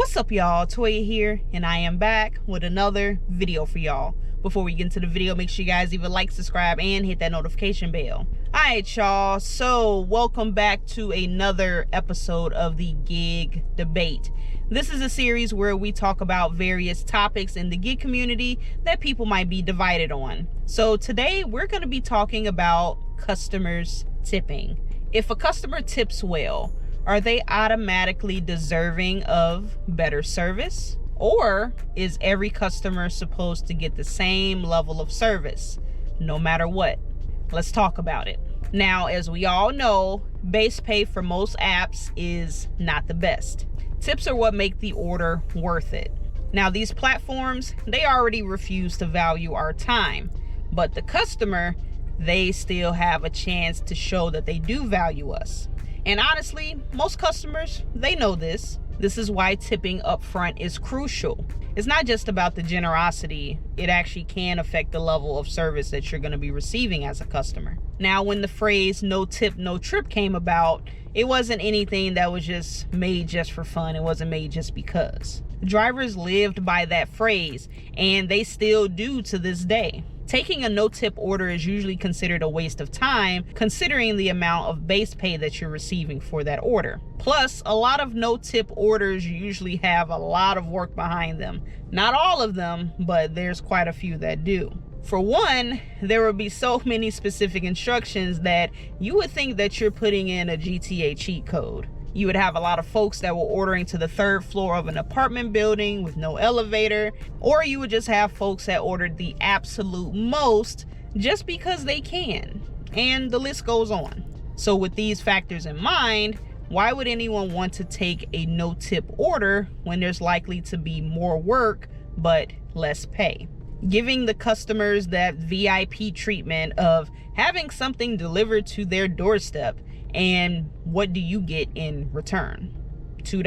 What's up, y'all? Toya here, and I am back with another video for y'all. Before we get into the video, make sure you guys either like, subscribe, and hit that notification bell. Alright, y'all, so welcome back to another episode of the Gig Debate. This is a series where we talk about various topics in the gig community that people might be divided on. So today we're going to be talking about customers tipping. If a customer tips well, are they automatically deserving of better service? Or is every customer supposed to get the same level of service, no matter what? Let's talk about it. Now, as we all know, base pay for most apps is not the best. Tips are what make the order worth it. Now, these platforms, they already refuse to value our time, but the customer, they still have a chance to show that they do value us. And honestly, most customers, they know this. This is why tipping upfront is crucial. It's not just about the generosity. It actually can affect the level of service that you're going to be receiving as a customer. Now, when the phrase no tip, no trip came about, it wasn't anything that was just made just for fun. It wasn't made just because. Drivers lived by that phrase, and they still do to this day. Taking a no-tip order is usually considered a waste of time, considering the amount of base pay that you're receiving for that order. Plus, a lot of no-tip orders usually have a lot of work behind them. Not all of them, but there's quite a few that do. For one, there will be so many specific instructions that you would think that you're putting in a GTA cheat code. You would have a lot of folks that were ordering to the third floor of an apartment building with no elevator, or you would just have folks that ordered the absolute most just because they can, and the list goes on. So with these factors in mind, why would anyone want to take a no-tip order when there's likely to be more work but less pay? Giving the customers that VIP treatment of having something delivered to their doorstep, and what do you get in return? $2,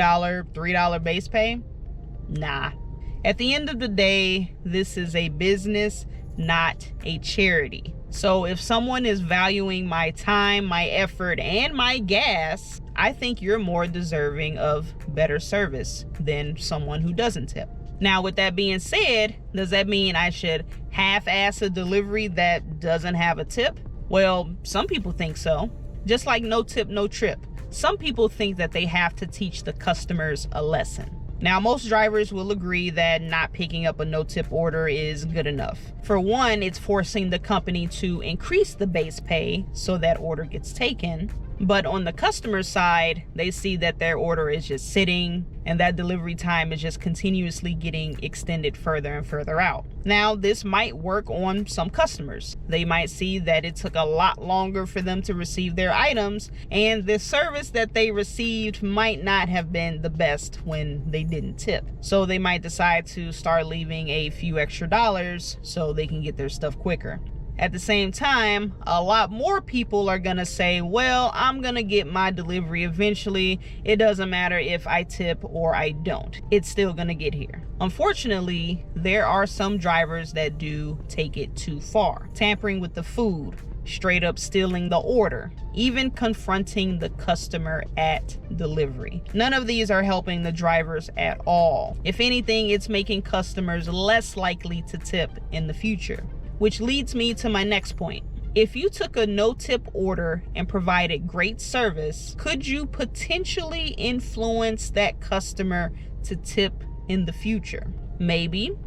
$3 base pay? Nah. At the end of the day, this is a business, not a charity. So if someone is valuing my time, my effort, and my gas, I think you're more deserving of better service than someone who doesn't tip. Now, with that being said, does that mean I should half-ass a delivery that doesn't have a tip? Well, some people think so. Just like no tip, no trip. Some people think that they have to teach the customers a lesson. Now, most drivers will agree that not picking up a no-tip order is good enough. For one, it's forcing the company to increase the base pay so that order gets taken. But on the customer side, they see that their order is just sitting and that delivery time is just continuously getting extended further and further out. Now, this might work on some customers. They might see that it took a lot longer for them to receive their items, and the service that they received might not have been the best when they didn't tip. So they might decide to start leaving a few extra dollars so they can get their stuff quicker. At the same time, a lot more people are gonna say, well, I'm gonna get my delivery eventually. It doesn't matter if I tip or I don't. It's still gonna get here. Unfortunately, there are some drivers that do take it too far. Tampering with the food, straight up stealing the order, even confronting the customer at delivery. None of these are helping the drivers at all. If anything, it's making customers less likely to tip in the future. Which leads me to my next point. If you took a no-tip order and provided great service, could you potentially influence that customer to tip in the future? Maybe,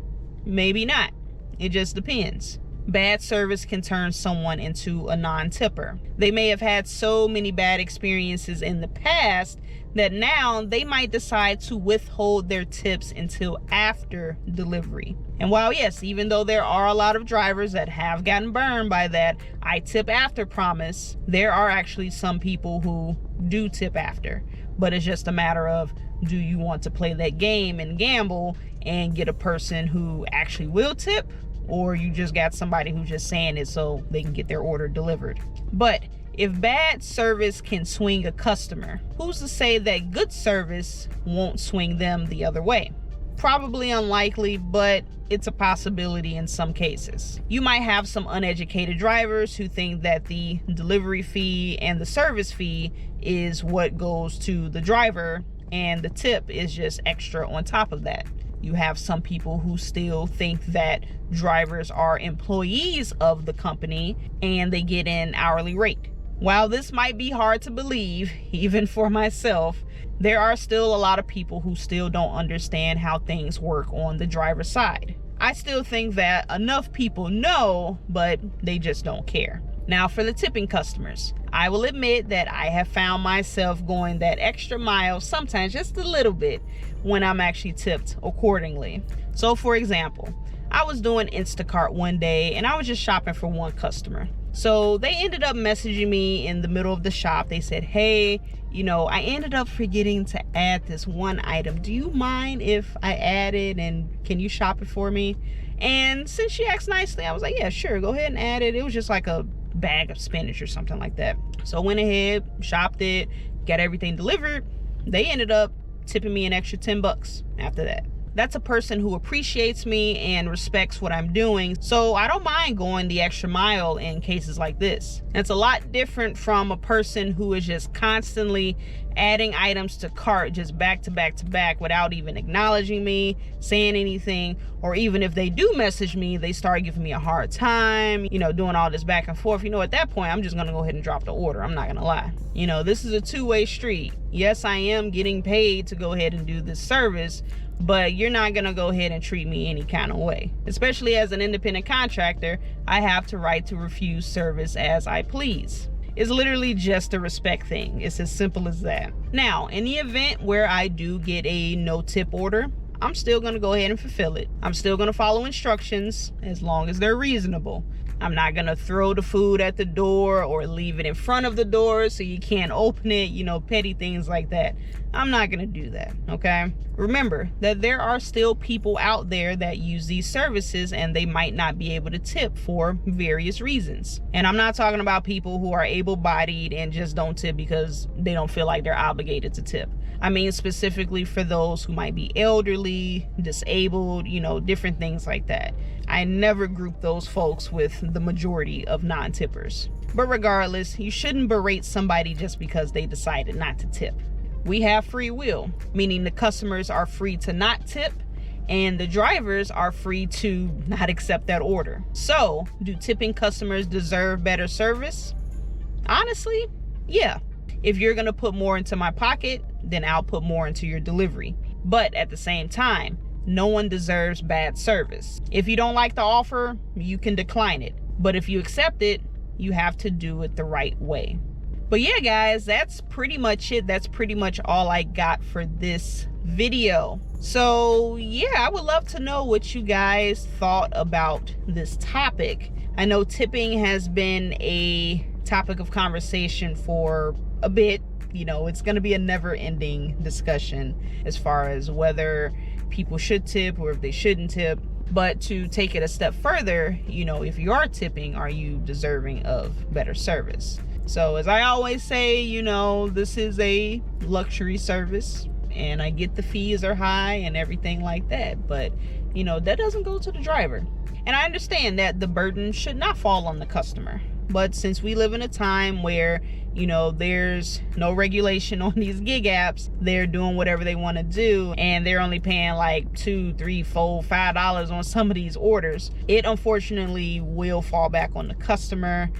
maybe not. It just depends. Bad service can turn someone into a non-tipper. They may have had so many bad experiences in the past that now they might decide to withhold their tips until after delivery. And while yes, even though there are a lot of drivers that have gotten burned by that I tip after promise, there are actually some people who do tip after. But it's just a matter of, do you want to play that game and gamble and get a person who actually will tip? Or you just got somebody who's just saying it so they can get their order delivered. But if bad service can swing a customer, who's to say that good service won't swing them the other way? Probably unlikely, but it's a possibility in some cases. You might have some uneducated drivers who think that the delivery fee and the service fee is what goes to the driver, and the tip is just extra on top of that. You have some people who still think that drivers are employees of the company and they get an hourly rate. While this might be hard to believe, even for myself, there are still a lot of people who still don't understand how things work on the driver's side. I still think that enough people know, but they just don't care. Now, for the tipping customers, I will admit that I have found myself going that extra mile, sometimes just a little bit, when I'm actually tipped accordingly. So for example, I was doing Instacart one day and I was just shopping for one customer. So they ended up messaging me in the middle of the shop. They said, hey, I ended up forgetting to add this one item. Do you mind if I add it, and can you shop it for me? And since she asked nicely, I was like, yeah, sure, go ahead and add it. It was just like a bag of spinach or something like that. So I went ahead, shopped it, got everything delivered. They ended up tipping me an extra $10 after that. That's a person who appreciates me and respects what I'm doing. So I don't mind going the extra mile in cases like this. It's a lot different from a person who is just constantly adding items to cart, just back to back to back, without even acknowledging me, saying anything, or even if they do message me, they start giving me a hard time, doing all this back and forth. At that point, I'm just gonna go ahead and drop the order. I'm not gonna lie. This is a two-way street. Yes, I am getting paid to go ahead and do this service, but you're not gonna go ahead and treat me any kind of way. Especially as an independent contractor, I have the right to refuse service as I please. It's literally just a respect thing. It's as simple as that. Now, in the event where I do get a no tip order, I'm still gonna go ahead and fulfill it. I'm still gonna follow instructions as long as they're reasonable. I'm not gonna throw the food at the door or leave it in front of the door so you can't open it, petty things like that. I'm not gonna do that, okay? Remember that there are still people out there that use these services and they might not be able to tip for various reasons. And I'm not talking about people who are able-bodied and just don't tip because they don't feel like they're obligated to tip. I mean specifically for those who might be elderly, disabled, different things like that. I never group those folks with the majority of non-tippers. But regardless, you shouldn't berate somebody just because they decided not to tip. We have free will, meaning the customers are free to not tip and the drivers are free to not accept that order. So, do tipping customers deserve better service? Honestly, yeah. If you're gonna put more into my pocket, then I'll put more into your delivery. But at the same time, no one deserves bad service. If you don't like the offer, you can decline it. But if you accept it, you have to do it the right way. But yeah, guys, that's pretty much it. That's pretty much all I got for this video. So yeah, I would love to know what you guys thought about this topic. I know tipping has been a topic of conversation for a bit. It's going to be a never-ending discussion as far as whether people should tip or if they shouldn't tip. But to take it a step further, if you are tipping, are you deserving of better service? So as I always say, this is a luxury service and I get the fees are high and everything like that. But, that doesn't go to the driver. And I understand that the burden should not fall on the customer. But since we live in a time where, there's no regulation on these gig apps, they're doing whatever they want to do and they're only paying like $2, $3, $4, $5 on some of these orders, it unfortunately will fall back on the customer.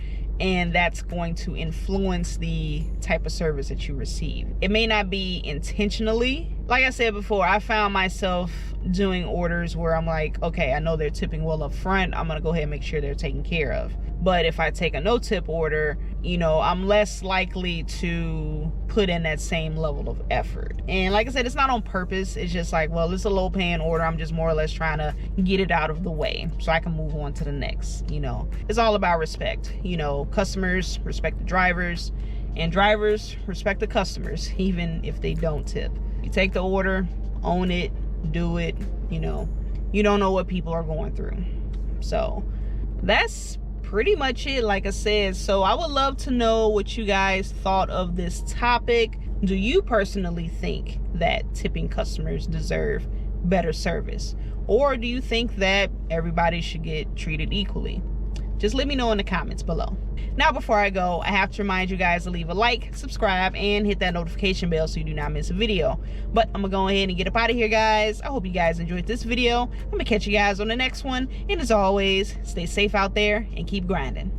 And that's going to influence the type of service that you receive. It may not be intentionally. Like I said before, I found myself doing orders where I'm like, okay, I know they're tipping well up front. I'm gonna go ahead and make sure they're taken care of. But if I take a no tip order, I'm less likely to put in that same level of effort. And like I said, it's not on purpose. It's just like, well, it's a low paying order. I'm just more or less trying to get it out of the way so I can move on to the next. It's all about respect. Customers respect the drivers and drivers respect the customers, even if they don't tip. You take the order, own it, do it. You don't know what people are going through. So that's pretty much it, like I said. So I would love to know what you guys thought of this topic. Do you personally think that tipping customers deserve better service? Or do you think that everybody should get treated equally? Just let me know in the comments below. Now, before I go, I have to remind you guys to leave a like, subscribe, and hit that notification bell so you do not miss a video. But I'm gonna go ahead and get up out of here, guys. I hope you guys enjoyed this video. I'm gonna catch you guys on the next one. And as always, stay safe out there and keep grinding.